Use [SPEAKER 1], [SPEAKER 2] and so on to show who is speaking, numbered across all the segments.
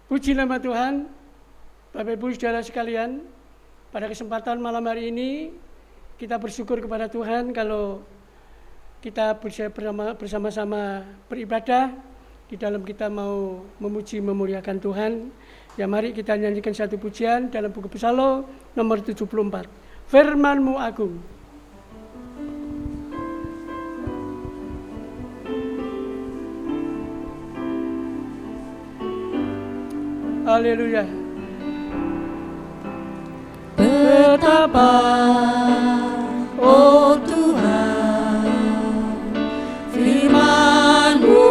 [SPEAKER 1] Puji nama Tuhan, Bapak Ibu Saudara sekalian. Pada kesempatan malam hari ini kita bersyukur kepada Tuhan kalau kita bisa bersama-sama beribadah di dalam kita mau memuji memuliakan Tuhan. Ya, mari kita nyanyikan satu pujian dalam buku Psalm nomor 74. Firman-Mu agung. Haleluya.
[SPEAKER 2] Betapa, oh Tuhan, firman-Mu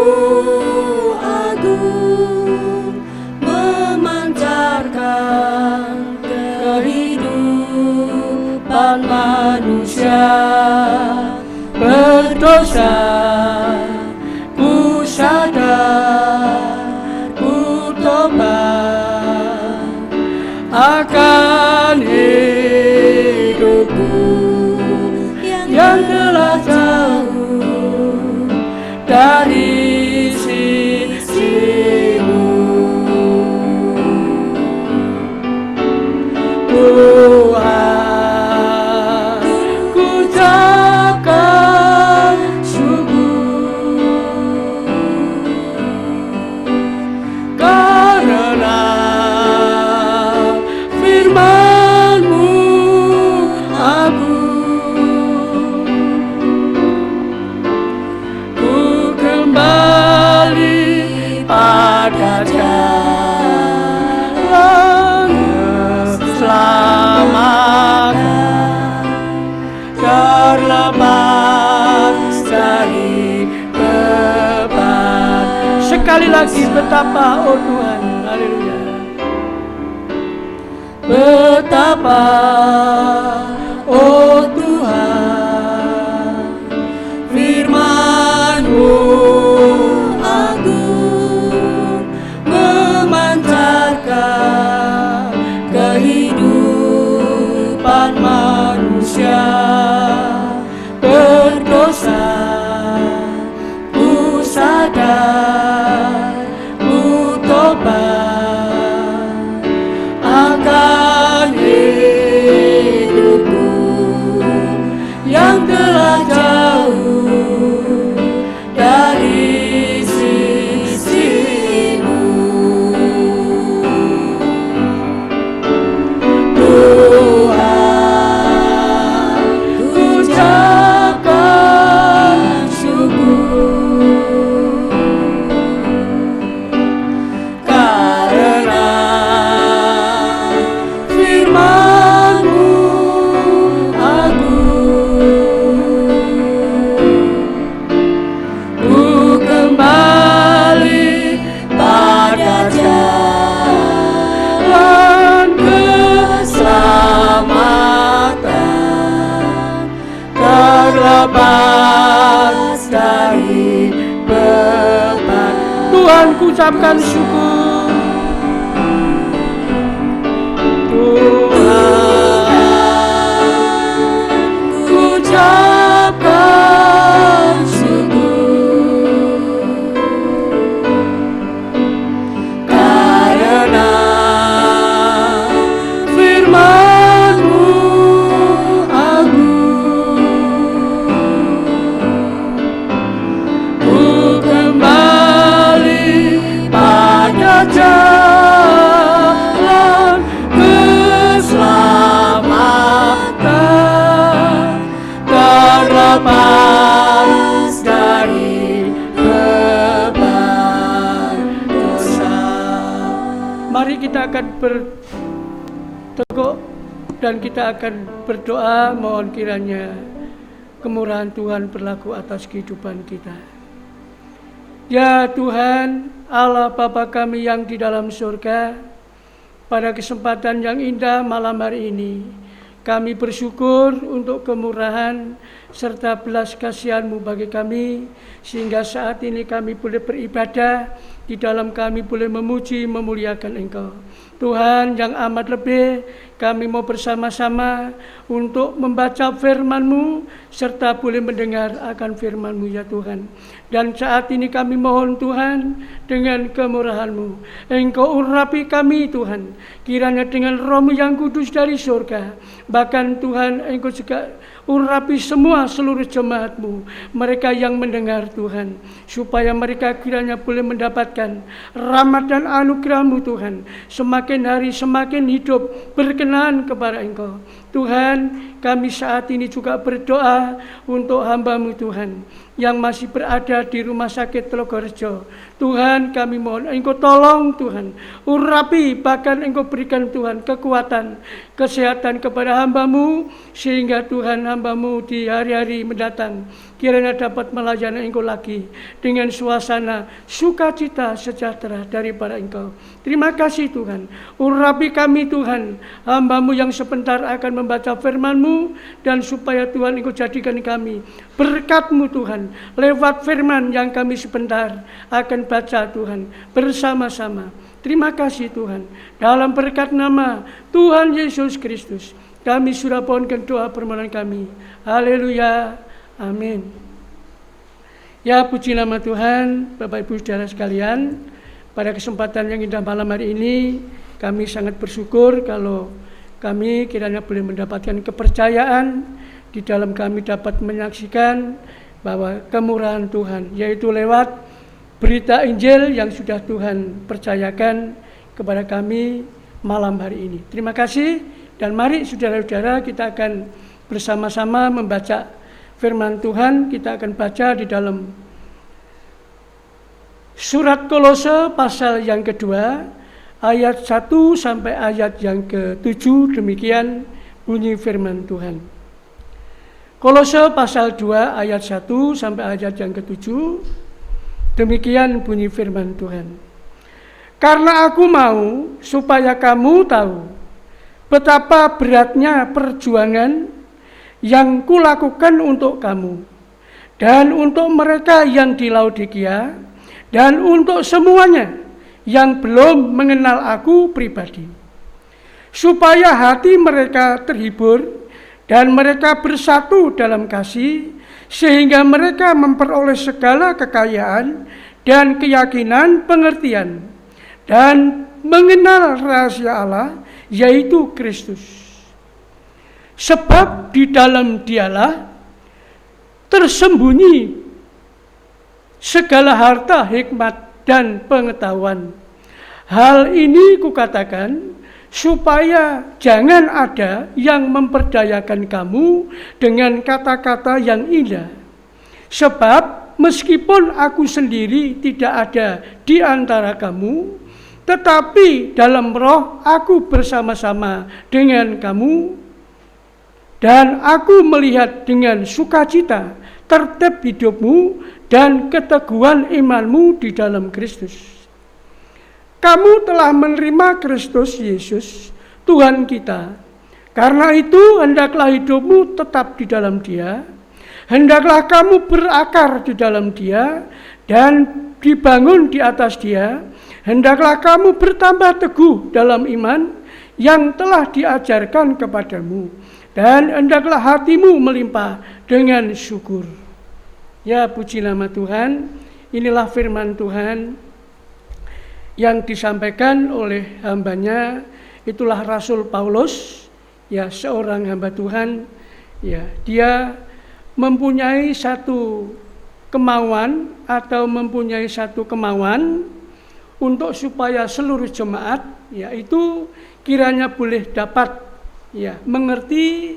[SPEAKER 2] agung, memancarkan kehidupan manusia berdosa. Ku sadar, ku tobat akan hidupku yang telah jauh dari sisi-Mu. Tuhan, ku ucapkan syukur karena firman-Mu agung. Ku kembali pada jalan keselamatan, terlepas dari beban.
[SPEAKER 1] Sekali lagi, betapa, oh Tuhan, haleluya.
[SPEAKER 2] Betapa, oh Tuhan, firman-Mu agung, memancarkan kehidupan manusia berdosa. Ku sadar, ku tobat akan hidupku yang telah jauh dari sisi-Mu. Tuhan, ku ucapkan syukur karena firman-Mu agung. Ku kembali pada jalan keselamatan, terlepas dari beban.
[SPEAKER 1] Tuhan, ku ucapkan syukur.
[SPEAKER 2] Tuhan, ku ucapkan syukur karena firman-Mu agung. Ku kembali pada jalan keselamatan, terlepas dari beban dosa.
[SPEAKER 1] Mari kita akan bertekuk dan kita akan berdoa, mohon kiranya kemurahan Tuhan berlaku atas kehidupan kita. Ya Tuhan, Allah Bapa kami yang di dalam surga, pada kesempatan yang indah malam hari ini, kami bersyukur untuk kemurahan serta belas kasihan-Mu bagi kami, sehingga saat ini kami boleh beribadah, di dalam kami boleh memuji, memuliakan Engkau. Tuhan, yang amat lebih, kami mau bersama-sama untuk membaca firman-Mu, serta boleh mendengar akan firman-Mu ya Tuhan. Dan saat ini kami mohon Tuhan, dengan kemurahan-Mu, Engkau urapi kami Tuhan, kiranya dengan Roh-Mu yang kudus dari surga. Bahkan Tuhan, Engkau juga urapi semua seluruh jemaat-Mu, mereka yang mendengar Tuhan, supaya mereka kiranya boleh mendapatkan rahmat dan anugerah-Mu Tuhan, semakin hari semakin hidup berkenan kepada Engkau. Tuhan, kami saat ini juga berdoa untuk hamba-Mu Tuhan, yang masih berada di rumah sakit Telogorejo. Tuhan, kami mohon Engkau tolong Tuhan, urapi, bahkan Engkau berikan Tuhan kekuatan, kesehatan kepada hamba-Mu, sehingga Tuhan hamba-Mu di hari-hari mendatang kiranya dapat melayani Engkau lagi dengan suasana sukacita sejahtera daripada Engkau. Terima kasih Tuhan, urapi kami Tuhan, hamba-Mu yang sebentar akan membaca firman-Mu, dan supaya Tuhan Engkau jadikan kami berkat-Mu Tuhan, lewat firman yang kami sebentar akan baca Tuhan bersama-sama. Terima kasih Tuhan, dalam berkat nama Tuhan Yesus Kristus kami sudah pohonkan doa permohonan kami. Haleluya, amin. Ya, puji nama Tuhan. Bapak Ibu saudara sekalian, pada kesempatan yang indah malam hari ini, kami sangat bersyukur kalau kami kiranya boleh mendapatkan kepercayaan di dalam kami dapat menyaksikan bahwa kemurahan Tuhan, yaitu lewat berita Injil yang sudah Tuhan percayakan kepada kami malam hari ini. Terima kasih, dan mari saudara-saudara kita akan bersama-sama membaca firman Tuhan. Kita akan baca di dalam surat Kolose pasal yang kedua, ayat 1 sampai ayat yang ke-7, demikian bunyi firman Tuhan. Kolose pasal 2 ayat 1 sampai ayat yang ke-7, demikian bunyi firman Tuhan. Karena aku mau supaya kamu tahu betapa beratnya perjuangan yang kulakukan untuk kamu, dan untuk mereka yang di Laodikia, dan untuk semuanya yang belum mengenal aku pribadi, supaya hati mereka terhibur dan mereka bersatu dalam kasih, sehingga mereka memperoleh segala kekayaan dan keyakinan pengertian, dan mengenal rahasia Allah, yaitu Kristus. Sebab di dalam Dialah tersembunyi segala harta, hikmat, dan pengetahuan. Hal ini kukatakan supaya jangan ada yang memperdayakan kamu dengan kata-kata yang indah. Sebab meskipun aku sendiri tidak ada di antara kamu, tetapi dalam roh aku bersama-sama dengan kamu, dan aku melihat dengan sukacita tertib hidupmu dan keteguhan imanmu di dalam Kristus. Kamu telah menerima Kristus Yesus, Tuhan kita. Karena itu, hendaklah hidupmu tetap di dalam Dia. Hendaklah kamu berakar di dalam Dia dan dibangun di atas Dia. Hendaklah kamu bertambah teguh dalam iman yang telah diajarkan kepadamu. Dan hendaklah hatimu melimpah dengan syukur. Ya, puji nama Tuhan. Inilah firman Tuhan yang disampaikan oleh hambanya. Itulah Rasul Paulus, ya, seorang hamba Tuhan. Ya, dia mempunyai satu kemauan atau mempunyai satu kemauan untuk supaya seluruh jemaat, yaitu kiranya boleh dapat, ya, mengerti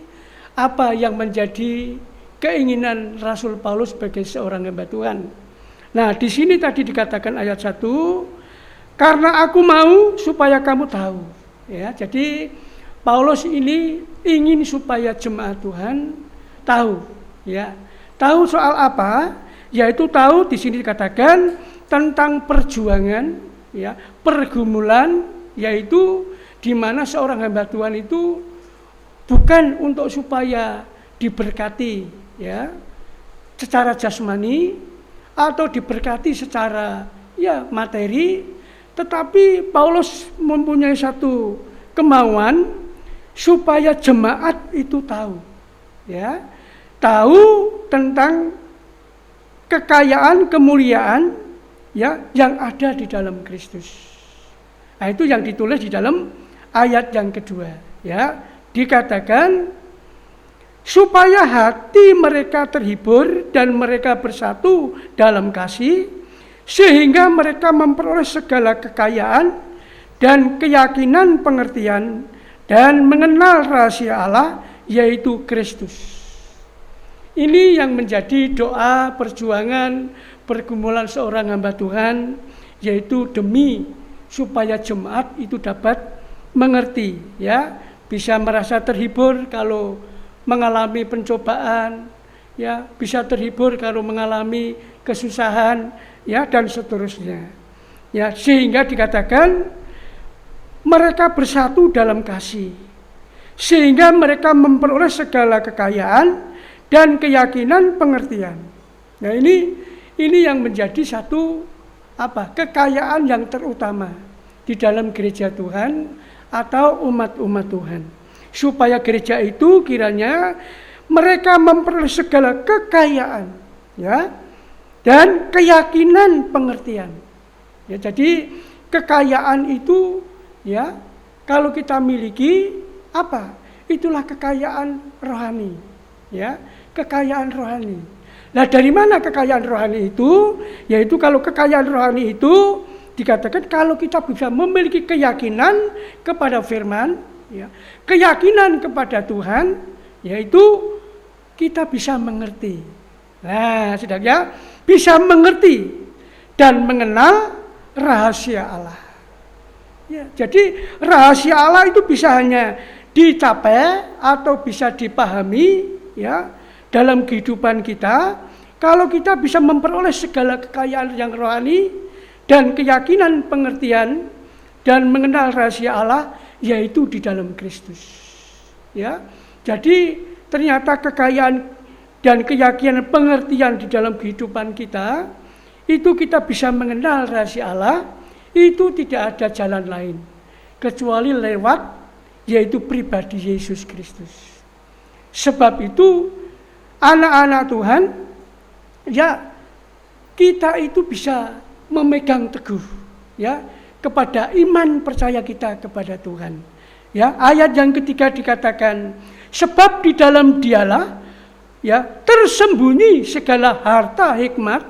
[SPEAKER 1] apa yang menjadi keinginan Rasul Paulus sebagai seorang hamba Tuhan. Nah, di sini tadi dikatakan ayat 1, karena aku mau supaya kamu tahu. Ya, jadi Paulus ini ingin supaya jemaat Tuhan tahu, ya. Tahu soal apa? Yaitu tahu di sini dikatakan tentang perjuangan, ya, pergumulan, yaitu di mana seorang hamba Tuhan itu bukan untuk supaya diberkati, ya, secara jasmani atau diberkati secara ya materi, tetapi Paulus mempunyai satu kemauan supaya jemaat itu tahu, ya, tahu tentang kekayaan, kemuliaan ya yang ada di dalam Kristus. Nah, itu yang ditulis di dalam ayat yang kedua, ya. Dikatakan supaya hati mereka terhibur dan mereka bersatu dalam kasih, sehingga mereka memperoleh segala kekayaan dan keyakinan pengertian dan mengenal rahasia Allah, yaitu Kristus. Ini yang menjadi doa perjuangan pergumulan seorang hamba Tuhan, yaitu demi supaya jemaat itu dapat mengerti, ya, bisa merasa terhibur kalau mengalami pencobaan, ya, bisa terhibur kalau mengalami kesusahan, ya, dan seterusnya. Ya, sehingga dikatakan mereka bersatu dalam kasih, sehingga mereka memperoleh segala kekayaan dan keyakinan pengertian. Nah, ini yang menjadi satu kekayaan yang terutama di dalam gereja Tuhan atau umat-umat Tuhan. Supaya gereja itu kiranya mereka memperoleh segala kekayaan, ya, dan keyakinan pengertian. Ya, jadi kekayaan itu, ya, kalau kita miliki itulah kekayaan rohani, ya, kekayaan rohani. Nah, dari mana kekayaan rohani itu? Yaitu kalau kekayaan rohani itu dikatakan kalau kita bisa memiliki keyakinan kepada firman, ya, keyakinan kepada Tuhan, yaitu kita bisa mengerti. Nah, saudara, bisa mengerti dan mengenal rahasia Allah. Ya, jadi rahasia Allah itu bisa hanya dicapai atau bisa dipahami, ya, dalam kehidupan kita kalau kita bisa memperoleh segala kekayaan yang rohani dan keyakinan pengertian dan mengenal rahasia Allah, yaitu di dalam Kristus. Ya, jadi ternyata kekayaan dan keyakinan pengertian di dalam kehidupan kita itu kita bisa mengenal rahasia Allah, itu tidak ada jalan lain kecuali lewat yaitu pribadi Yesus Kristus. Sebab itu anak-anak Tuhan, ya, kita itu bisa memegang teguh, ya, kepada iman percaya kita kepada Tuhan. Ya, ayat yang ketiga dikatakan, sebab di dalam Dialah, ya, tersembunyi segala harta, hikmat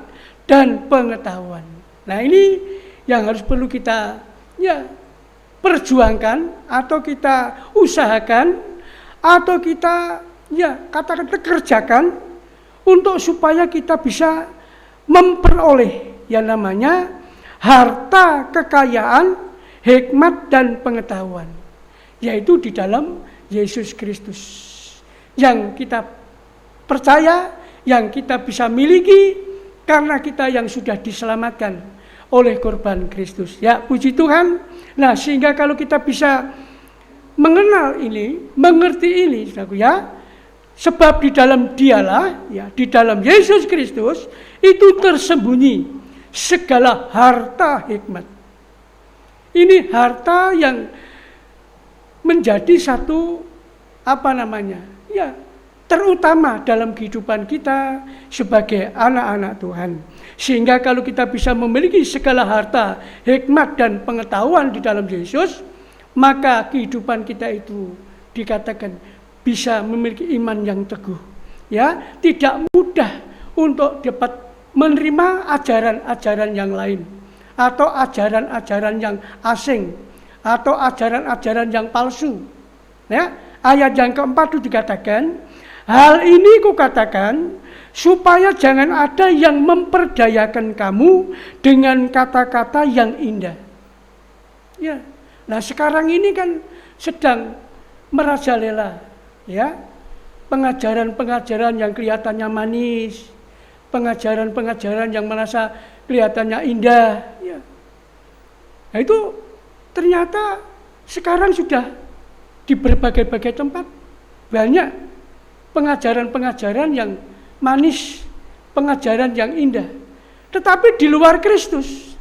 [SPEAKER 1] dan pengetahuan. Nah, ini yang harus perlu kita, ya, perjuangkan atau kita usahakan atau kita, ya, katakan kerjakan untuk supaya kita bisa memperoleh yang namanya harta kekayaan, hikmat dan pengetahuan, yaitu di dalam Yesus Kristus yang kita percaya, yang kita bisa miliki karena kita yang sudah diselamatkan oleh korban Kristus. Ya, puji Tuhan. Nah, sehingga kalau kita bisa mengenal ini, mengerti ini, saudaraku, ya, sebab di dalam Dialah, ya, di dalam Yesus Kristus itu tersembunyi segala harta hikmat. Ini harta yang menjadi satu ya, terutama dalam kehidupan kita sebagai anak-anak Tuhan. Sehingga kalau kita bisa memiliki segala harta, hikmat dan pengetahuan di dalam Yesus, maka kehidupan kita itu dikatakan bisa memiliki iman yang teguh. Ya, tidak mudah untuk dapat menerima ajaran-ajaran yang lain atau ajaran-ajaran yang asing atau ajaran-ajaran yang palsu. Ya, ayat yang keempat itu dikatakan, hal ini kukatakan supaya jangan ada yang memperdayakan kamu dengan kata-kata yang indah. Ya, nah sekarang ini kan sedang merajalela, ya, pengajaran-pengajaran yang kelihatannya manis, pengajaran-pengajaran yang merasa kelihatannya indah, ya. Nah, itu ternyata sekarang sudah di berbagai-bagai tempat banyak pengajaran-pengajaran yang manis, pengajaran yang indah. Tetapi di luar Kristus,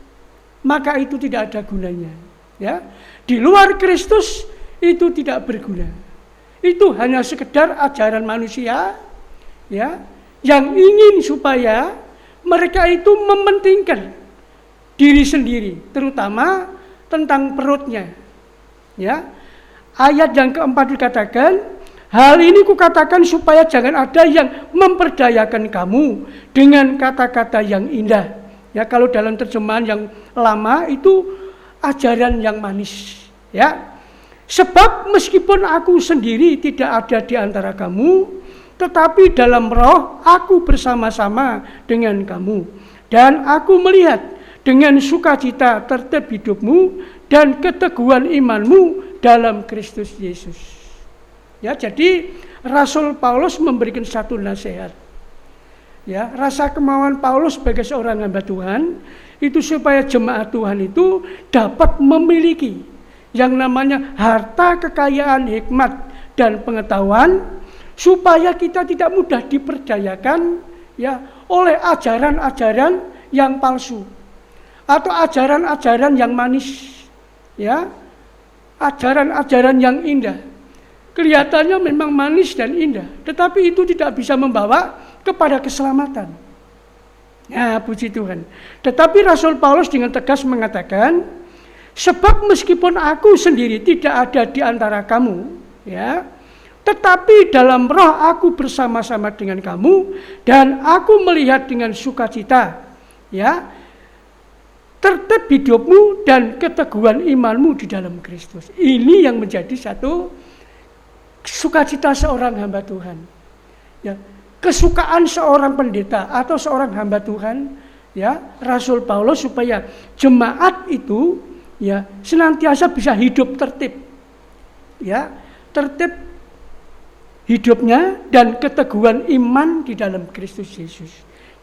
[SPEAKER 1] maka itu tidak ada gunanya. Ya, di luar Kristus itu tidak berguna. Itu hanya sekedar ajaran manusia, ya, yang ingin supaya mereka itu mementingkan diri sendiri, terutama tentang perutnya. Ya, ayat yang keempat dikatakan, hal ini kukatakan supaya jangan ada yang memperdayakan kamu dengan kata-kata yang indah. Ya, kalau dalam terjemahan yang lama itu ajaran yang manis. Ya, sebab meskipun aku sendiri tidak ada di antara kamu, tetapi dalam roh aku bersama-sama dengan kamu. Dan aku melihat dengan sukacita tertib hidupmu dan keteguhan imanmu dalam Kristus Yesus. Ya, jadi Rasul Paulus memberikan satu nasihat. Ya, rasa kemauan Paulus sebagai seorang hamba Tuhan itu supaya jemaat Tuhan itu dapat memiliki yang namanya harta kekayaan hikmat dan pengetahuan, supaya kita tidak mudah diperdayakan ya oleh ajaran-ajaran yang palsu atau ajaran-ajaran yang manis, ya, ajaran-ajaran yang indah. Kelihatannya memang manis dan indah, tetapi itu tidak bisa membawa kepada keselamatan. Ya, puji Tuhan. Tetapi Rasul Paulus dengan tegas mengatakan, sebab meskipun aku sendiri tidak ada di antara kamu, ya, tetapi dalam roh aku bersama-sama dengan kamu, dan aku melihat dengan sukacita, ya, tertib hidupmu dan keteguhan imanmu di dalam Kristus. Ini yang menjadi satu sukacita seorang hamba Tuhan. Ya, kesukaan seorang pendeta atau seorang hamba Tuhan, ya, Rasul Paulus, supaya jemaat itu ya senantiasa bisa hidup tertib. Ya, tertib hidupnya dan keteguhan iman di dalam Kristus Yesus.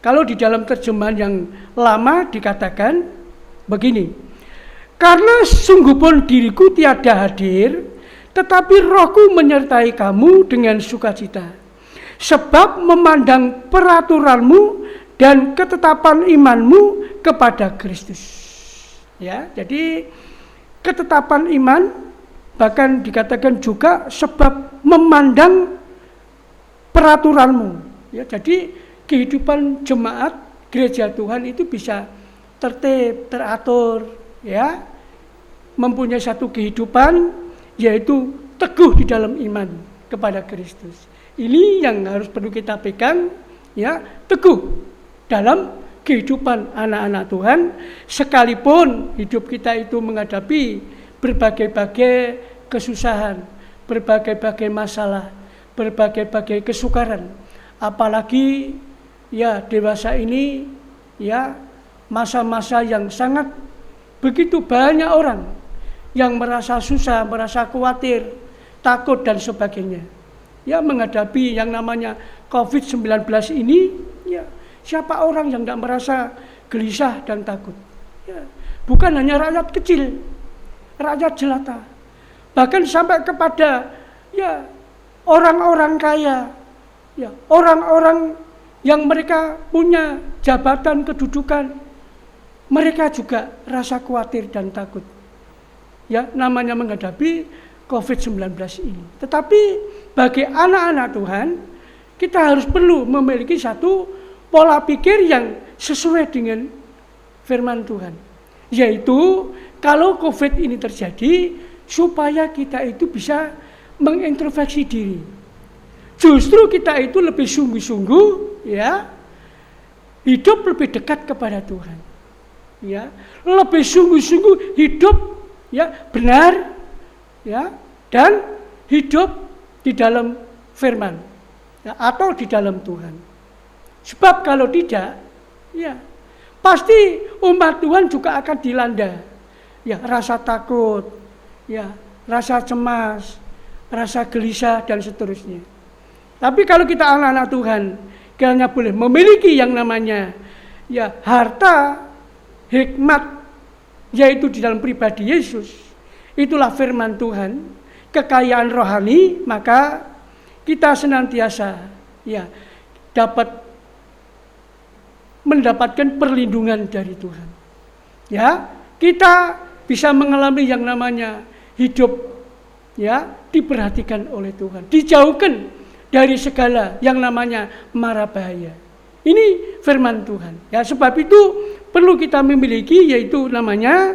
[SPEAKER 1] Kalau di dalam terjemahan yang lama dikatakan begini, karena sungguh pun diriku tiada hadir, tetapi rohku menyertai kamu dengan sukacita, sebab memandang peraturanmu dan ketetapan imanmu kepada Kristus. Ya, jadi ketetapan iman, bahkan dikatakan juga sebab memandang peraturanmu. Ya, jadi kehidupan jemaat gereja Tuhan itu bisa tertib, teratur, ya, mempunyai satu kehidupan, yaitu teguh di dalam iman kepada Kristus. Ini yang harus perlu kita pegang, ya, teguh dalam kehidupan anak-anak Tuhan, sekalipun hidup kita itu menghadapi berbagai-bagai kesusahan, berbagai-bagai masalah, berbagai-bagai kesukaran. Apalagi ya dewasa ini, ya, masa-masa yang sangat begitu banyak orang yang merasa susah, merasa khawatir, takut dan sebagainya. Ya, menghadapi yang namanya COVID-19 ini, ya, siapa orang yang tidak merasa gelisah dan takut? Ya, bukan hanya rakyat kecil, rakyat jelata, bahkan sampai kepada ya orang-orang kaya, ya, orang-orang yang mereka punya jabatan kedudukan, mereka juga rasa khawatir dan takut. Ya, namanya menghadapi COVID-19 ini. Tetapi bagi anak-anak Tuhan, kita harus perlu memiliki satu pola pikir yang sesuai dengan firman Tuhan. Yaitu kalau COVID ini terjadi, supaya kita itu bisa mengintrospeksi diri. Justru kita itu lebih sungguh-sungguh, ya, hidup lebih dekat kepada Tuhan. Ya, lebih sungguh-sungguh hidup, ya, benar, ya, dan hidup di dalam firman, ya, atau di dalam Tuhan. Sebab kalau tidak, ya, pasti umat Tuhan juga akan dilanda, ya, rasa takut, ya, rasa cemas, rasa gelisah dan seterusnya. Tapi kalau kita anak-anak Tuhan, kiranya boleh memiliki yang namanya ya harta hikmat, yaitu di dalam pribadi Yesus. Itulah firman Tuhan, kekayaan rohani, maka kita senantiasa ya dapat mendapatkan perlindungan dari Tuhan. Ya, kita bisa mengalami yang namanya hidup ya diperhatikan oleh Tuhan, dijauhkan dari segala yang namanya mara bahaya. Ini firman Tuhan. Ya, sebab itu perlu kita memiliki yaitu namanya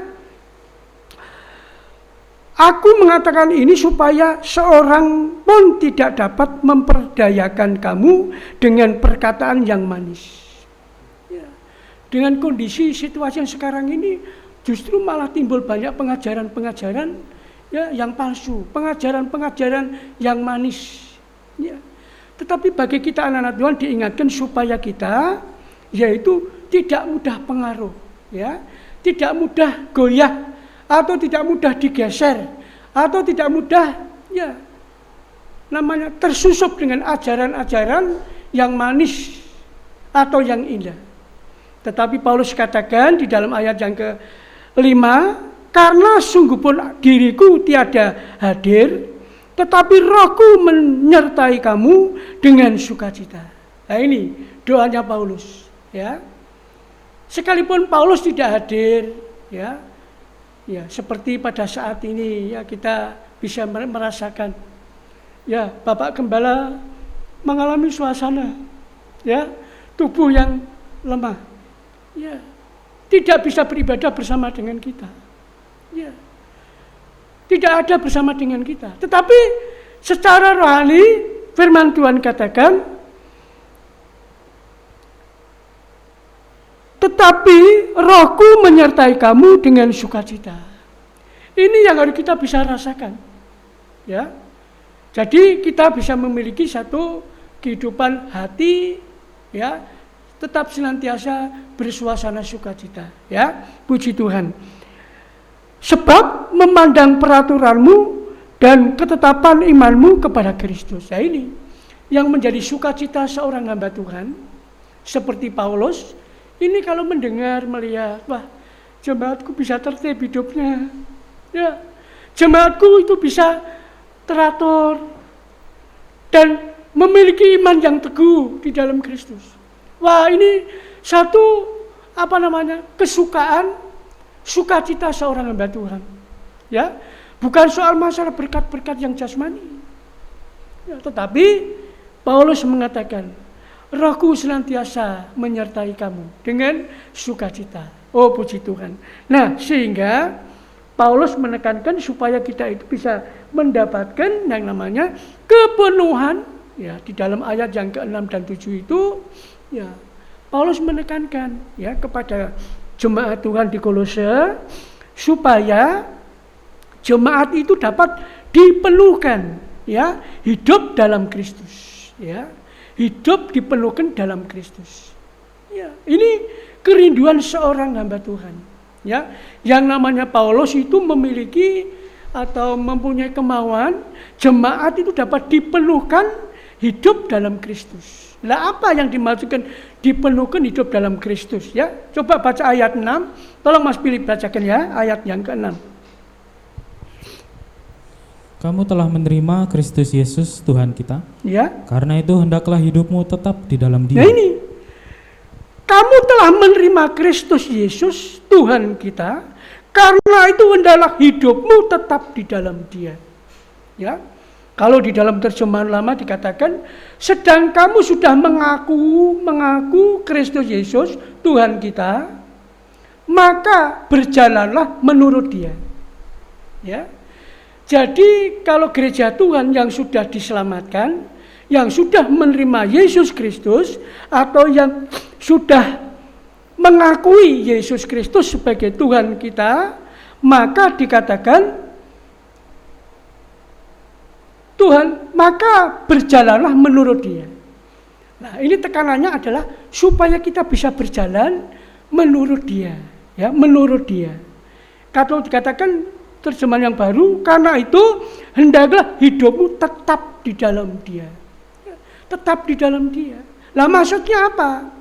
[SPEAKER 1] aku mengatakan ini supaya seorang pun tidak dapat memperdayakan kamu dengan perkataan yang manis. Ya. Dengan kondisi situasi yang sekarang ini justru malah timbul banyak pengajaran-pengajaran ya yang palsu, pengajaran-pengajaran yang manis. Ya. Tetapi bagi kita anak-anak Tuhan diingatkan supaya kita yaitu tidak mudah pengaruh, ya, tidak mudah goyah atau tidak mudah digeser atau tidak mudah ya namanya tersusup dengan ajaran-ajaran yang manis atau yang indah. Tetapi Paulus katakan di dalam ayat yang ke-5, karena sungguh pun diriku tiada hadir, tetapi rohku menyertai kamu dengan sukacita. Nah ini doanya Paulus, ya. Sekalipun Paulus tidak hadir, ya, seperti pada saat ini ya kita bisa merasakan, ya Bapak Gembala mengalami suasana, ya tubuh yang lemah, ya tidak bisa beribadah bersama dengan kita, ya tidak ada bersama dengan kita. Tetapi secara rohani firman Tuhan katakan, tetapi rohku menyertai kamu dengan sukacita. Ini yang harus kita bisa rasakan. Ya. Jadi kita bisa memiliki satu kehidupan hati ya, tetap senantiasa bersuasana sukacita, ya. Puji Tuhan. Sebab memandang peraturanmu dan ketetapan imanmu kepada Kristus. Nah ini yang menjadi sukacita seorang hamba Tuhan seperti Paulus. Ini kalau mendengar, melihat, wah jemaatku bisa tertib hidupnya, ya jemaatku itu bisa teratur dan memiliki iman yang teguh di dalam Kristus. Wah ini satu kesukaan, sukacita seorang hamba Tuhan, ya bukan soal masalah berkat-berkat yang jasmani, ya, tetapi Paulus mengatakan, rohku senantiasa menyertai kamu dengan sukacita. Oh puji Tuhan. Nah sehingga Paulus menekankan supaya kita itu bisa mendapatkan yang namanya kepenuhan. Ya di dalam ayat yang ke-6 dan 7 itu, ya Paulus menekankan ya kepada jemaat Tuhan di Kolose supaya jemaat itu dapat dipenuhkan, ya hidup dalam Kristus, ya. Hidup dipenuhkan dalam Kristus. Ya, ini kerinduan seorang hamba Tuhan. Ya, yang namanya Paulus itu memiliki atau mempunyai kemauan jemaat itu dapat dipenuhkan hidup dalam Kristus. Lah apa yang dimaksudkan dipenuhkan hidup dalam Kristus? Ya, coba baca ayat 6. Tolong Mas Philip bacakan ya ayat yang ke-6.
[SPEAKER 3] Kamu telah menerima Kristus Yesus Tuhan kita.
[SPEAKER 1] Ya.
[SPEAKER 3] Karena itu hendaklah hidupmu tetap di dalam Dia.
[SPEAKER 1] Nah ini, kamu telah menerima Kristus Yesus Tuhan kita. Karena itu hendaklah hidupmu tetap di dalam Dia. Ya. Kalau di dalam terjemahan lama dikatakan, sedang kamu sudah mengaku Kristus Yesus Tuhan kita, maka berjalanlah menurut Dia. Ya. Jadi kalau gereja Tuhan yang sudah diselamatkan, yang sudah menerima Yesus Kristus, atau yang sudah mengakui Yesus Kristus sebagai Tuhan kita, maka dikatakan Tuhan, maka berjalanlah menurut Dia. Nah ini tekanannya adalah supaya kita bisa berjalan menurut Dia, ya menurut Dia. Kalau dikatakan terjemahan yang baru, karena itu hendaklah hidupmu tetap di dalam Dia. Tetap di dalam Dia. Lah maksudnya apa?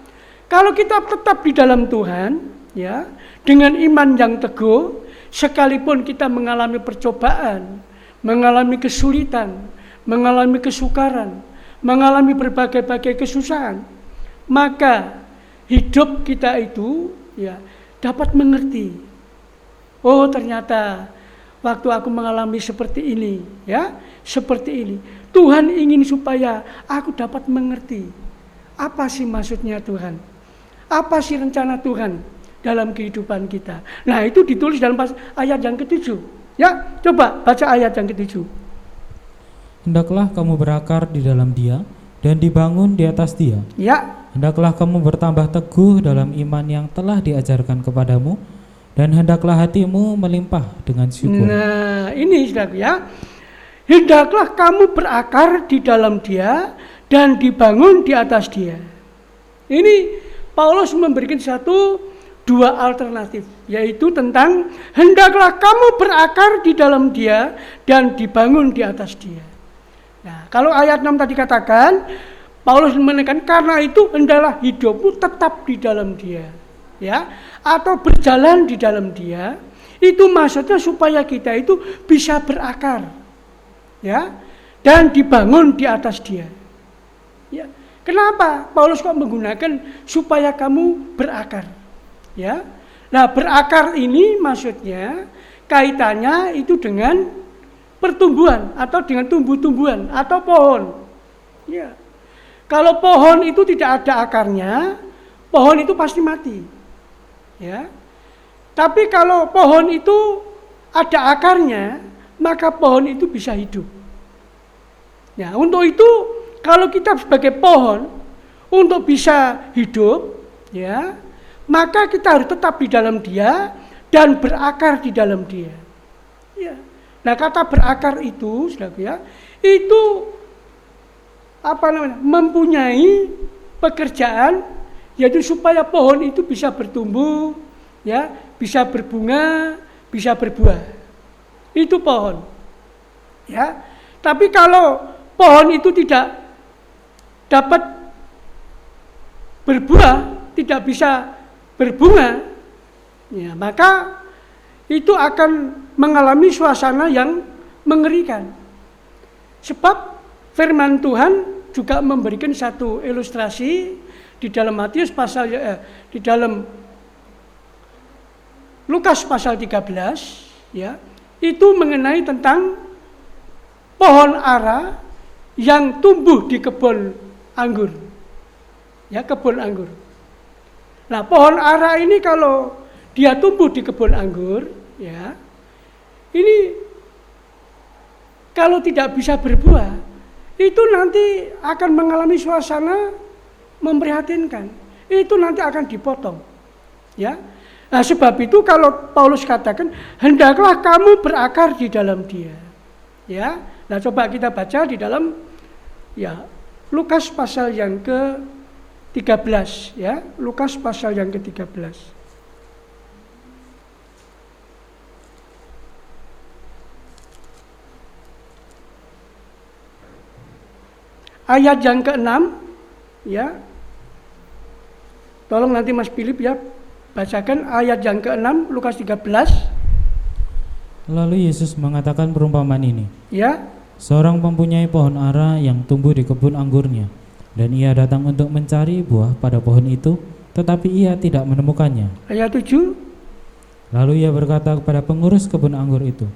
[SPEAKER 1] Kalau kita tetap di dalam Tuhan, ya, dengan iman yang teguh, sekalipun kita mengalami percobaan, mengalami kesulitan, mengalami kesukaran, mengalami berbagai-bagai kesusahan, maka hidup kita itu ya dapat mengerti. Oh, ternyata waktu aku mengalami seperti ini, ya, seperti ini. Tuhan ingin supaya aku dapat mengerti apa sih maksudnya Tuhan, apa sih rencana Tuhan dalam kehidupan kita. Nah, itu ditulis dalam ayat yang ke-7. Ya, coba baca ayat yang ke-7.
[SPEAKER 3] Hendaklah kamu berakar di dalam Dia dan dibangun di atas Dia.
[SPEAKER 1] Ya.
[SPEAKER 3] Hendaklah kamu bertambah teguh dalam iman yang telah diajarkan kepadamu, dan hendaklah hatimu melimpah dengan syukur.
[SPEAKER 1] Nah, ini saudara ya. Hendaklah kamu berakar di dalam Dia dan dibangun di atas Dia. Ini Paulus memberikan dua alternatif, yaitu tentang hendaklah kamu berakar di dalam Dia dan dibangun di atas Dia. Nah, kalau ayat 6 tadi katakan, Paulus menekan karena itu hendaklah hidupmu tetap di dalam Dia, ya, atau berjalan di dalam Dia. Itu maksudnya supaya kita itu bisa berakar, ya, dan dibangun di atas Dia. Ya, kenapa Paulus kok menggunakan supaya kamu berakar? Ya, nah berakar ini maksudnya kaitannya itu dengan pertumbuhan atau dengan tumbuh-tumbuhan atau pohon. Ya, kalau pohon itu tidak ada akarnya, pohon itu pasti mati. Ya, tapi kalau pohon itu ada akarnya, maka pohon itu bisa hidup. Nah, untuk itu kalau kita sebagai pohon untuk bisa hidup, ya, maka kita harus tetap di dalam Dia dan berakar di dalam Dia. Ya. Nah, kata berakar itu, saudaraku ya, itu mempunyai pekerjaan, yaitu supaya pohon itu bisa bertumbuh, ya, bisa berbunga, bisa berbuah. Itu pohon. Ya. Tapi kalau pohon itu tidak dapat berbuah, tidak bisa berbunga, ya, maka itu akan mengalami suasana yang mengerikan. Sebab firman Tuhan juga memberikan satu ilustrasi di dalam Matius di dalam Lukas pasal 13, ya, itu mengenai tentang pohon ara yang tumbuh di kebun anggur. Ya, kebun anggur. Nah, pohon ara ini kalau dia tumbuh di kebun anggur, ya, ini kalau tidak bisa berbuah, itu nanti akan mengalami suasana memprihatinkan. Itu nanti akan dipotong. Ya. Nah, sebab itu kalau Paulus katakan hendaklah kamu berakar di dalam Dia. Ya. Nah, coba kita baca di dalam ya Lukas pasal yang ke-13, ya. Lukas pasal yang ke-13. Ayat yang ke-6, ya. Tolong nanti Mas Philip ya bacakan ayat yang ke-6 Lukas 13.
[SPEAKER 3] Lalu Yesus mengatakan perumpamaan ini.
[SPEAKER 1] Ya.
[SPEAKER 3] Seorang mempunyai pohon ara yang tumbuh di kebun anggurnya, dan ia datang untuk mencari buah pada pohon itu, tetapi ia tidak menemukannya.
[SPEAKER 1] Ayat 7.
[SPEAKER 3] Lalu ia berkata kepada pengurus kebun anggur itu,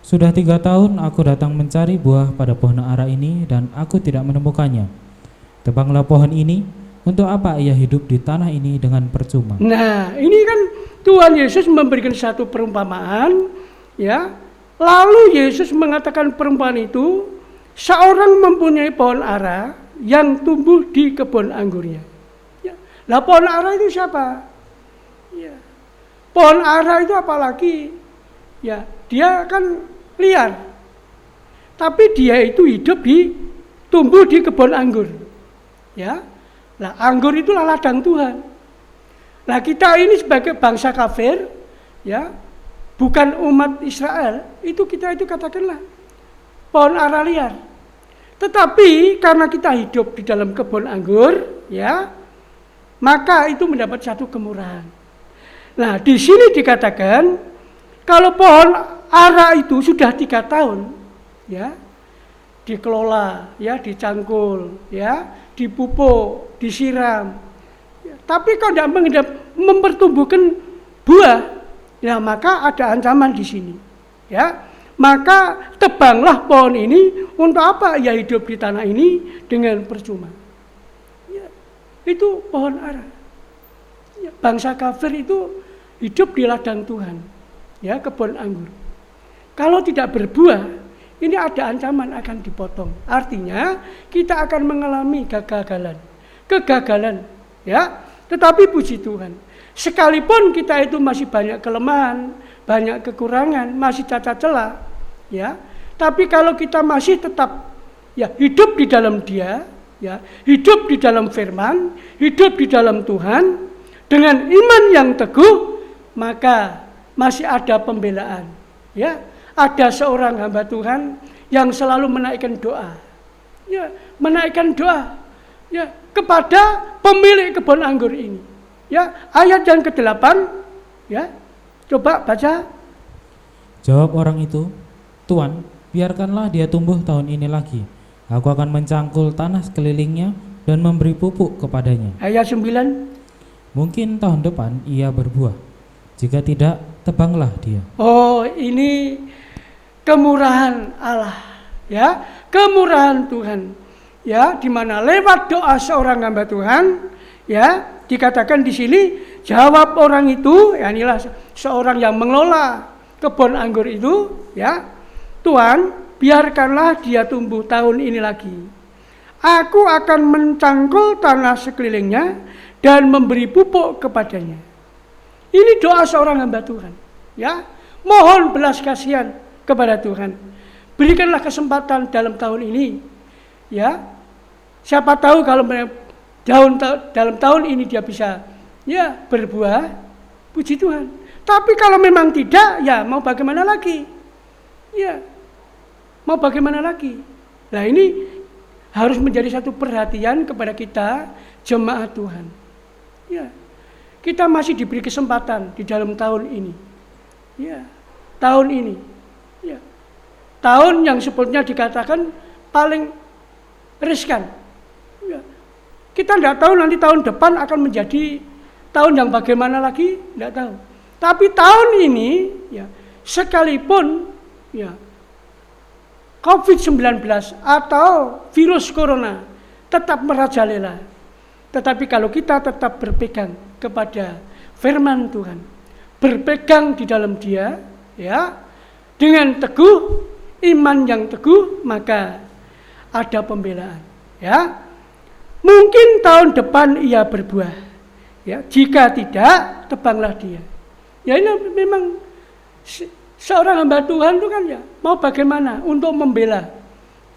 [SPEAKER 3] sudah 3 tahun aku datang mencari buah pada pohon ara ini dan aku tidak menemukannya. Tebanglah pohon ini, untuk apa ia hidup di tanah ini dengan percuma?
[SPEAKER 1] Nah, ini kan Tuhan Yesus memberikan satu perumpamaan, ya. Lalu Yesus mengatakan perumpamaan itu, seorang mempunyai pohon ara yang tumbuh di kebun anggurnya. Ya. Nah, pohon ara itu siapa? Ya. Pohon ara itu apalagi? Ya, dia kan liar. Tapi dia itu hidup tumbuh di kebun anggur. Ya. Nah, anggur itulah ladang Tuhan. Nah, kita ini sebagai bangsa kafir, ya, bukan umat Israel, itu kita itu katakanlah pohon ara liar. Tetapi karena kita hidup di dalam kebun anggur, ya, maka itu mendapat satu kemurahan. Nah, di sini dikatakan kalau pohon ara itu sudah 3 tahun, ya, dikelola, ya, dicangkul, ya, dipupuk, disiram, Tapi kalau tidak mempertumbuhkan buah, ya maka ada ancaman di sini. Ya, maka tebanglah pohon ini. Untuk apa ia hidup di tanah ini dengan percuma? Ya, itu pohon ara. Ya, bangsa kafir itu hidup di ladang Tuhan, ya, kebun anggur. Kalau tidak berbuah, ini ada ancaman akan dipotong. Artinya kita akan mengalami kegagalan, ya. Tetapi puji Tuhan, sekalipun kita itu masih banyak kelemahan, banyak kekurangan, masih cacat celah, ya. Tapi kalau kita masih tetap ya hidup di dalam Dia, ya, hidup di dalam firman, hidup di dalam Tuhan dengan iman yang teguh, maka masih ada pembelaan, ya. Ada seorang hamba Tuhan yang selalu menaikkan doa, ya, menaikkan doa, ya, kepada pemilik kebun anggur ini, ya. Ayat yang ke-8, ya, coba baca.
[SPEAKER 3] Jawab orang itu, Tuan, biarkanlah dia tumbuh tahun ini lagi. Aku akan mencangkul tanah sekelilingnya dan memberi pupuk kepadanya.
[SPEAKER 1] Ayat 9.
[SPEAKER 3] Mungkin tahun depan ia berbuah. Jika tidak, tebanglah dia.
[SPEAKER 1] Oh, ini kemurahan Allah, ya, kemurahan Tuhan, ya, di mana lewat doa seorang hamba Tuhan, ya, dikatakan di sini jawab orang itu, ya, inilah seorang yang mengelola kebun anggur itu, ya, Tuhan, biarkanlah dia tumbuh tahun ini lagi. Aku akan mencangkul tanah sekelilingnya dan memberi pupuk kepadanya. Ini doa seorang hamba Tuhan, ya. Mohon belas kasihan kepada Tuhan. Berikanlah kesempatan dalam tahun ini, ya. Siapa tahu kalau dalam tahun ini dia bisa, ya, berbuah, puji Tuhan. Tapi kalau memang tidak, ya mau bagaimana lagi? Ya, mau bagaimana lagi? Nah, ini harus menjadi satu perhatian kepada kita jemaat Tuhan. Ya, kita masih diberi kesempatan di dalam tahun ini. Ya, tahun ini. Ya, tahun yang sebetulnya dikatakan paling riskan. Ya, kita tidak tahu nanti tahun depan akan menjadi tahun yang bagaimana lagi, tidak tahu. Tapi tahun ini, ya, sekalipun, ya, COVID-19 atau virus corona tetap merajalela, tetapi kalau kita tetap berpegang kepada firman Tuhan, berpegang di dalam Dia, ya, dengan teguh, iman yang teguh, maka ada pembelaan, ya. Mungkin tahun depan ia berbuah, ya. Jika tidak, tebanglah dia. Ya, ini memang seorang hamba Tuhan itu kan, ya, mau bagaimana untuk membela,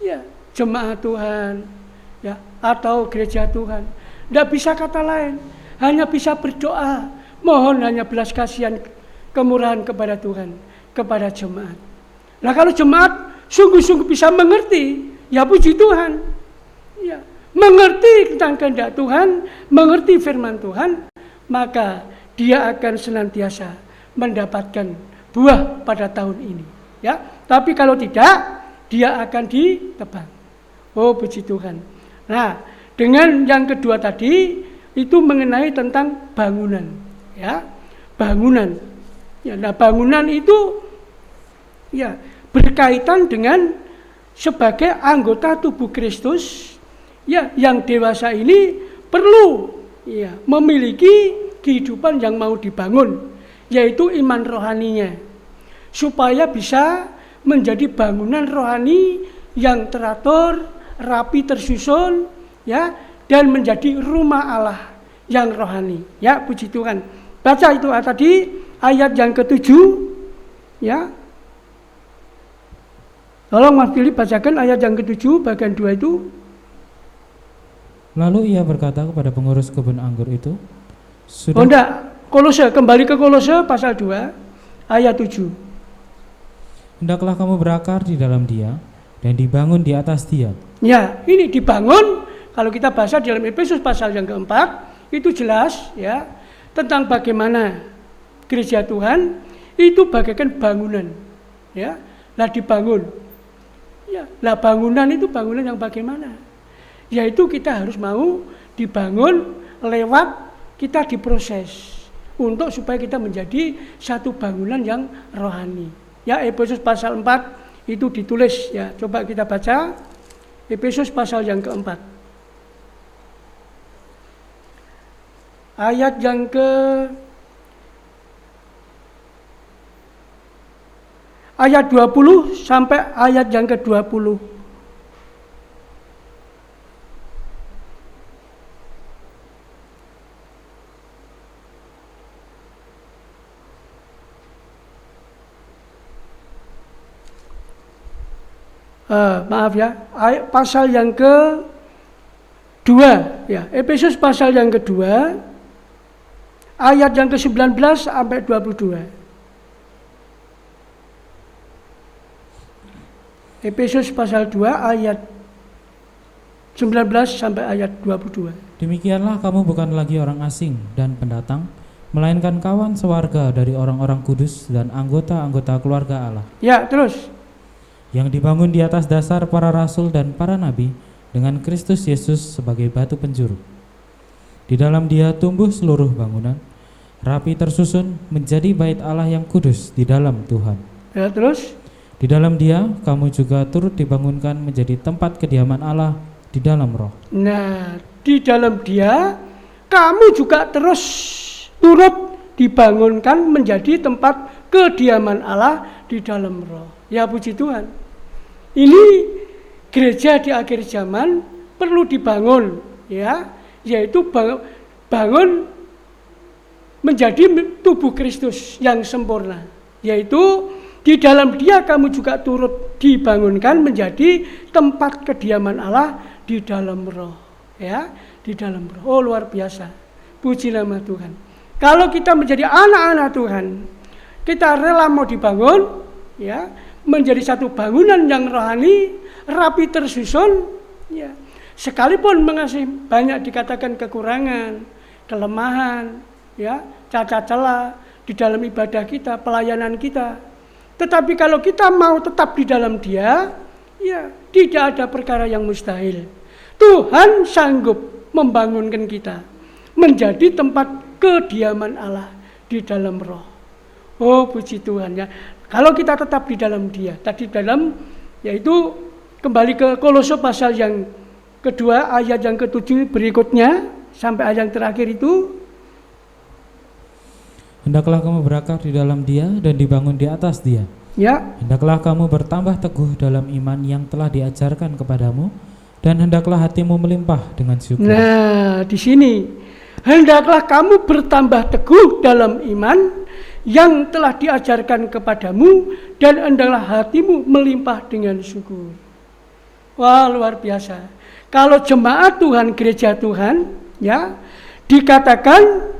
[SPEAKER 1] ya, jemaat Tuhan, ya, atau gereja Tuhan. Tidak bisa kata lain, hanya bisa berdoa, mohon hanya belas kasihan, kemurahan kepada Tuhan, kepada jemaat. Nah, kalau jemaat sungguh-sungguh bisa mengerti, ya puji Tuhan, ya, mengerti tentang kehendak Tuhan, mengerti firman Tuhan, maka dia akan senantiasa mendapatkan buah pada tahun ini, ya. Tapi kalau tidak, dia akan ditebang. Oh, puji Tuhan. Nah, dengan yang kedua tadi itu mengenai tentang bangunan, ya, bangunan. Ya, nah, bangunan itu, ya, berkaitan dengan sebagai anggota tubuh Kristus, ya, yang dewasa ini perlu, ya, memiliki kehidupan yang mau dibangun, yaitu iman rohaninya, supaya bisa menjadi bangunan rohani yang teratur, rapi, tersusun, ya, dan menjadi rumah Allah yang rohani, ya, puji Tuhan. Baca itu tadi ayat yang ke-7, ya. Tolong Mas Philip bacakan ayat yang ke-7 bagian 2 itu.
[SPEAKER 3] Lalu ia berkata kepada pengurus kebun anggur itu, sudah.
[SPEAKER 1] Oh enggak, Kolose, kembali ke Kolose pasal 2 ayat 7.
[SPEAKER 3] Hendaklah kamu berakar di dalam Dia dan dibangun di atas Dia.
[SPEAKER 1] Ya, ini dibangun. Kalau kita baca dalam Efesus pasal yang keempat, itu jelas, ya, tentang bagaimana gereja Tuhan itu bagaikan bangunan, ya. Lah dibangun, ya. Lah bangunan itu bangunan yang bagaimana? Yaitu kita harus mau dibangun lewat kita diproses untuk supaya kita menjadi satu bangunan yang rohani. Ya, Efesus pasal 4 itu ditulis ya. Coba kita baca Efesus pasal yang keempat. Ayat yang ayat 20 sampai ayat yang ke-20. Maaf ya, pasal yang ke-2 ya, Efesus pasal yang kedua ayat yang ke-19 sampai 22. Efesus pasal 2 ayat 19 sampai ayat 22.
[SPEAKER 3] Demikianlah kamu bukan lagi orang asing dan pendatang, melainkan kawan sewarga dari orang-orang kudus dan anggota-anggota keluarga Allah.
[SPEAKER 1] Ya, terus.
[SPEAKER 3] Yang dibangun di atas dasar para rasul dan para nabi dengan Kristus Yesus sebagai batu penjuru. Di dalam Dia tumbuh seluruh bangunan, rapi tersusun menjadi bait Allah yang kudus di dalam Tuhan.
[SPEAKER 1] Ya, terus.
[SPEAKER 3] Di dalam Dia kamu juga turut dibangunkan menjadi tempat kediaman Allah di dalam Roh.
[SPEAKER 1] Nah, di dalam Dia kamu juga terus turut dibangunkan menjadi tempat kediaman Allah di dalam Roh. Ya, puji Tuhan. Ini gereja di akhir zaman perlu dibangun, ya, yaitu bangun menjadi tubuh Kristus yang sempurna, yaitu di dalam Dia kamu juga turut dibangunkan menjadi tempat kediaman Allah di dalam Roh, ya, di dalam Roh. Oh, luar biasa, puji nama Tuhan. Kalau kita menjadi anak-anak Tuhan, kita rela mau dibangun, ya, menjadi satu bangunan yang rohani, rapi tersusun, ya. Sekalipun masih banyak dikatakan kekurangan, kelemahan, ya, cacat celah di dalam ibadah kita, pelayanan kita. Tetapi kalau kita mau tetap di dalam Dia, ya, tidak ada perkara yang mustahil. Tuhan sanggup membangunkan kita menjadi tempat kediaman Allah di dalam Roh. Oh, puji Tuhan, ya. Kalau kita tetap di dalam Dia, tadi dalam, yaitu kembali ke Kolose pasal yang kedua ayat yang ke-7 berikutnya sampai ayat yang terakhir itu.
[SPEAKER 3] Hendaklah kamu berakar di dalam Dia dan dibangun di atas Dia.
[SPEAKER 1] Ya.
[SPEAKER 3] Hendaklah kamu bertambah teguh dalam iman yang telah diajarkan kepadamu, dan hendaklah hatimu melimpah dengan syukur.
[SPEAKER 1] Nah, di sini hendaklah kamu bertambah teguh dalam iman yang telah diajarkan kepadamu, dan hendaklah hatimu melimpah dengan syukur. Wah, luar biasa. Kalau jemaat Tuhan, gereja Tuhan, ya, dikatakan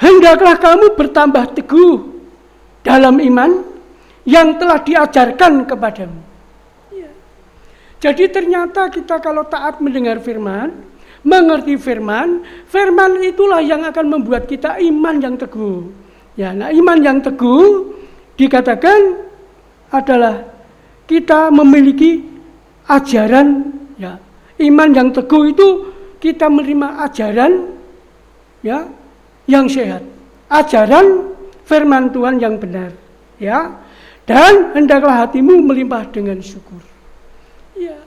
[SPEAKER 1] hendaklah kamu bertambah teguh dalam iman yang telah diajarkan kepadamu. Ya. Jadi ternyata kita kalau taat mendengar firman, mengerti firman, firman itulah yang akan membuat kita iman yang teguh. Ya, nah, iman yang teguh dikatakan adalah kita memiliki ajaran, ya. Iman yang teguh itu kita menerima ajaran, ya, yang sehat. Ajaran firman Tuhan yang benar, ya. Dan hendaklah hatimu melimpah dengan syukur. Ya.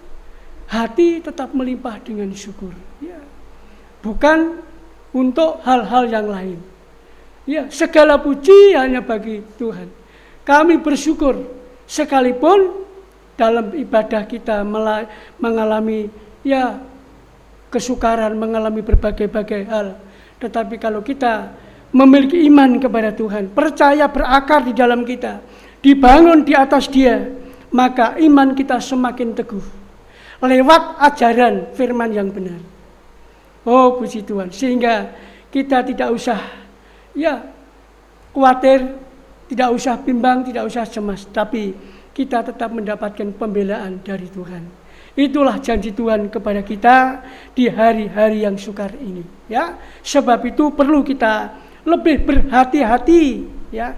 [SPEAKER 1] Hati tetap melimpah dengan syukur, ya. Bukan untuk hal-hal yang lain. Ya, segala puji hanya bagi Tuhan. Kami bersyukur sekalipun dalam ibadah kita mengalami, ya, kesukaran, mengalami berbagai-bagai hal. Tetapi kalau kita memiliki iman kepada Tuhan, percaya berakar di dalam kita, dibangun di atas Dia, maka iman kita semakin teguh lewat ajaran firman yang benar. Oh, puji Tuhan. Sehingga kita tidak usah, ya, khawatir, tidak usah bimbang, tidak usah cemas, tapi kita tetap mendapatkan pembelaan dari Tuhan. Itulah janji Tuhan kepada kita di hari-hari yang sukar ini, ya. Sebab itu perlu kita lebih berhati-hati, ya,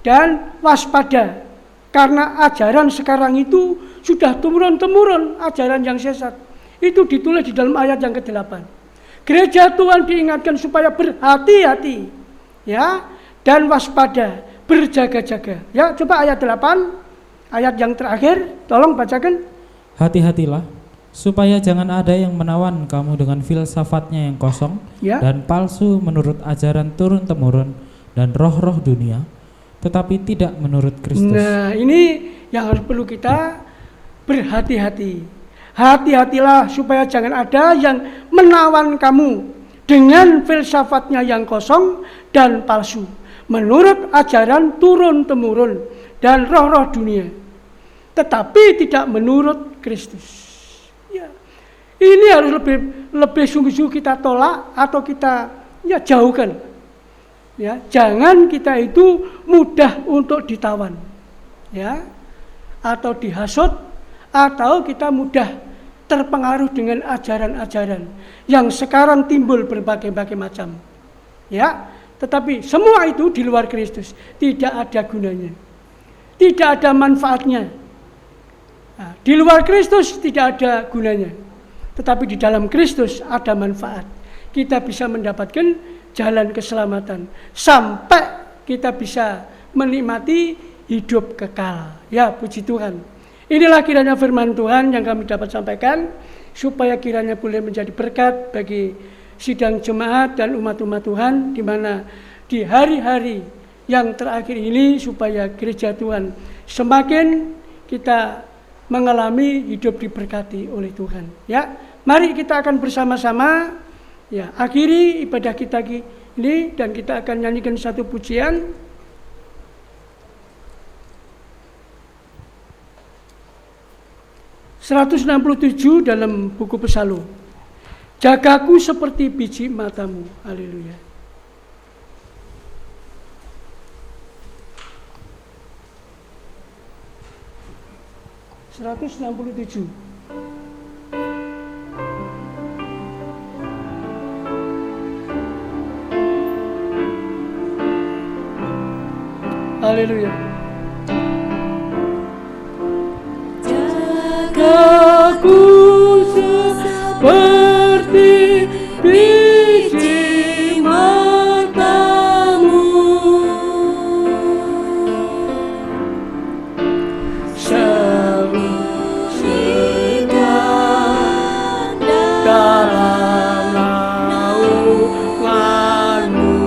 [SPEAKER 1] dan waspada. Karena ajaran sekarang itu sudah turun-temurun, ajaran yang sesat. Itu ditulis di dalam ayat yang ke-8. Gereja Tuhan diingatkan supaya berhati-hati, ya, dan waspada, berjaga-jaga. Ya, coba ayat 8, ayat yang terakhir, tolong bacakan.
[SPEAKER 3] Hati-hatilah, supaya jangan ada yang menawan kamu dengan filsafatnya yang kosong
[SPEAKER 1] Ya.
[SPEAKER 3] dan palsu menurut ajaran turun-temurun dan roh-roh dunia, tetapi tidak menurut Kristus.
[SPEAKER 1] Nah, ini yang harus perlu kita berhati-hati. Hati-hatilah supaya jangan ada yang menawan kamu dengan filsafatnya yang kosong dan palsu, menurut ajaran turun-temurun dan roh-roh dunia, tetapi tidak menurut Kristus. Ya. Ini harus lebih sungguh-sungguh kita tolak atau kita jauhkan. Ya, jangan kita itu mudah untuk ditawan, ya, atau dihasut, atau kita mudah terpengaruh dengan ajaran-ajaran yang sekarang timbul berbagai-bagai macam. Ya, tetapi semua itu di luar Kristus tidak ada gunanya, tidak ada manfaatnya. Nah, di luar Kristus tidak ada gunanya, tetapi di dalam Kristus ada manfaat. Kita bisa mendapatkan jalan keselamatan sampai kita bisa menikmati hidup kekal. Ya, puji Tuhan. Inilah kiranya firman Tuhan yang kami dapat sampaikan, supaya kiranya boleh menjadi berkat bagi sidang jemaat dan umat-umat Tuhan, di mana di hari-hari yang terakhir ini, supaya gereja Tuhan semakin kita mengalami hidup diberkati oleh Tuhan. Ya, mari kita akan bersama-sama akhiri ibadah kita ini, dan kita akan nyanyikan satu pujian. (167) dalam buku Psalm. Jagaku seperti biji matamu. Haleluya. (167). Haleluya. Jagaku seperti biji matamu, sembunyikan dalam naunganmu.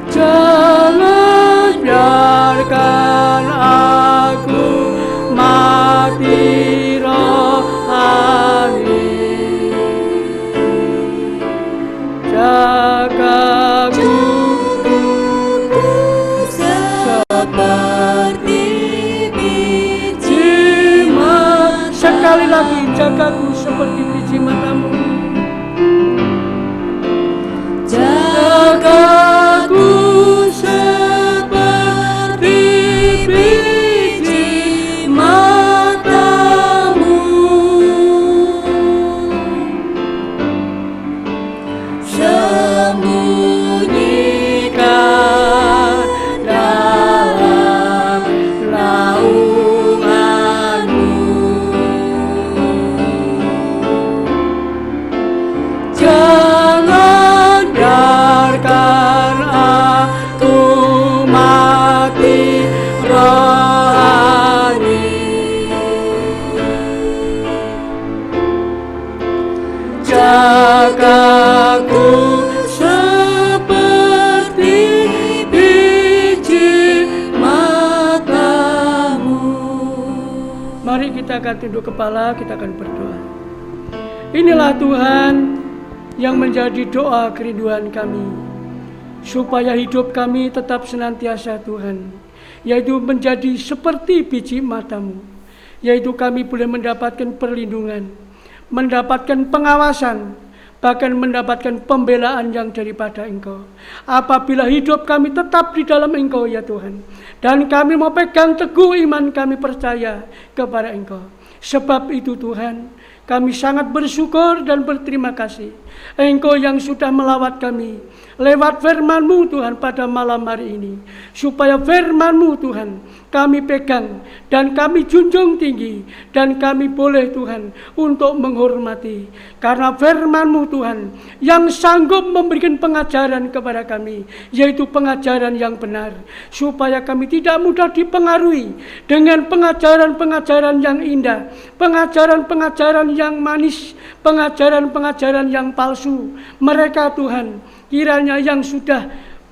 [SPEAKER 1] Jangan biarkan aku mati rohani. Jagaku seperti biji matamu. Sekali lagi, jagaku seperti biji matamu. Jagaku seperti biji matamu, sembunyikan dalam naunganmu. Jangan biarkan aku mati rohani. Jagaku seperti biji matamu. Mari kita akan tunduk kepala, kita akan berdoa. Inilah Tuhan yang menjadi doa kerinduan kami, supaya hidup kami tetap senantiasa Tuhan, yaitu menjadi seperti biji matamu, yaitu kami boleh mendapatkan perlindungan, mendapatkan pengawasan, bahkan mendapatkan pembelaan yang daripada Engkau. Apabila hidup kami tetap di dalam Engkau, ya Tuhan, dan kami mau pegang teguh iman kami percaya kepada Engkau. Sebab itu Tuhan, kami sangat bersyukur dan berterima kasih Engkau yang sudah melawat kami lewat firman-Mu Tuhan pada malam hari ini. Supaya firman-Mu Tuhan kami pegang dan kami junjung tinggi, dan kami boleh Tuhan untuk menghormati. Karena firman-Mu Tuhan yang sanggup memberikan pengajaran kepada kami, yaitu pengajaran yang benar. Supaya kami tidak mudah dipengaruhi dengan pengajaran-pengajaran yang indah, pengajaran-pengajaran yang manis, pengajaran-pengajaran yang palsu. Mereka Tuhan kiranya yang sudah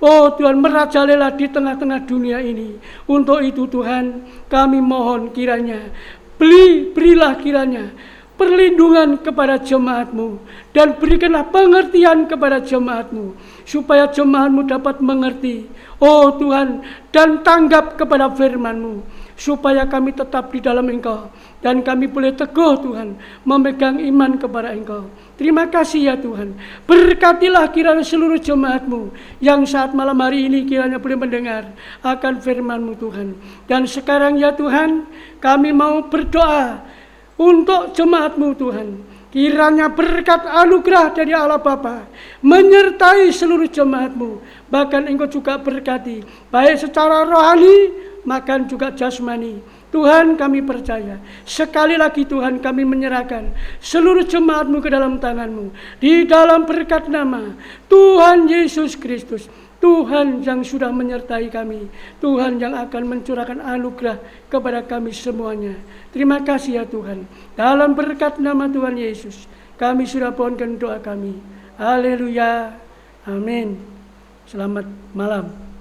[SPEAKER 1] Tuhan merajalela di tengah-tengah dunia ini. Untuk itu Tuhan kami mohon kiranya berilah kiranya perlindungan kepada jemaat-Mu, dan berikanlah pengertian kepada jemaat-Mu, supaya jemaat-Mu dapat mengerti Tuhan dan tanggap kepada firman-Mu, supaya kami tetap di dalam Engkau dan kami boleh teguh Tuhan memegang iman kepada Engkau. Terima kasih ya Tuhan. Berkatilah kiranya seluruh jemaat-Mu yang saat malam hari ini kiranya boleh mendengar akan firman-Mu Tuhan. Dan sekarang ya Tuhan, kami mau berdoa untuk jemaat-Mu Tuhan. Kiranya berkat anugerah dari Allah Bapa menyertai seluruh jemaat-Mu. Bahkan Engkau juga berkati baik secara rohani makan juga jasmani. Tuhan kami percaya. Sekali lagi Tuhan kami menyerahkan seluruh jemaat-Mu ke dalam tangan-Mu. Di dalam berkat nama Tuhan Yesus Kristus. Tuhan yang sudah menyertai kami. Tuhan yang akan mencurahkan anugerah kepada kami semuanya. Terima kasih ya Tuhan. Dalam berkat nama Tuhan Yesus kami sudah pohonkan doa kami. Haleluya. Amin. Selamat malam.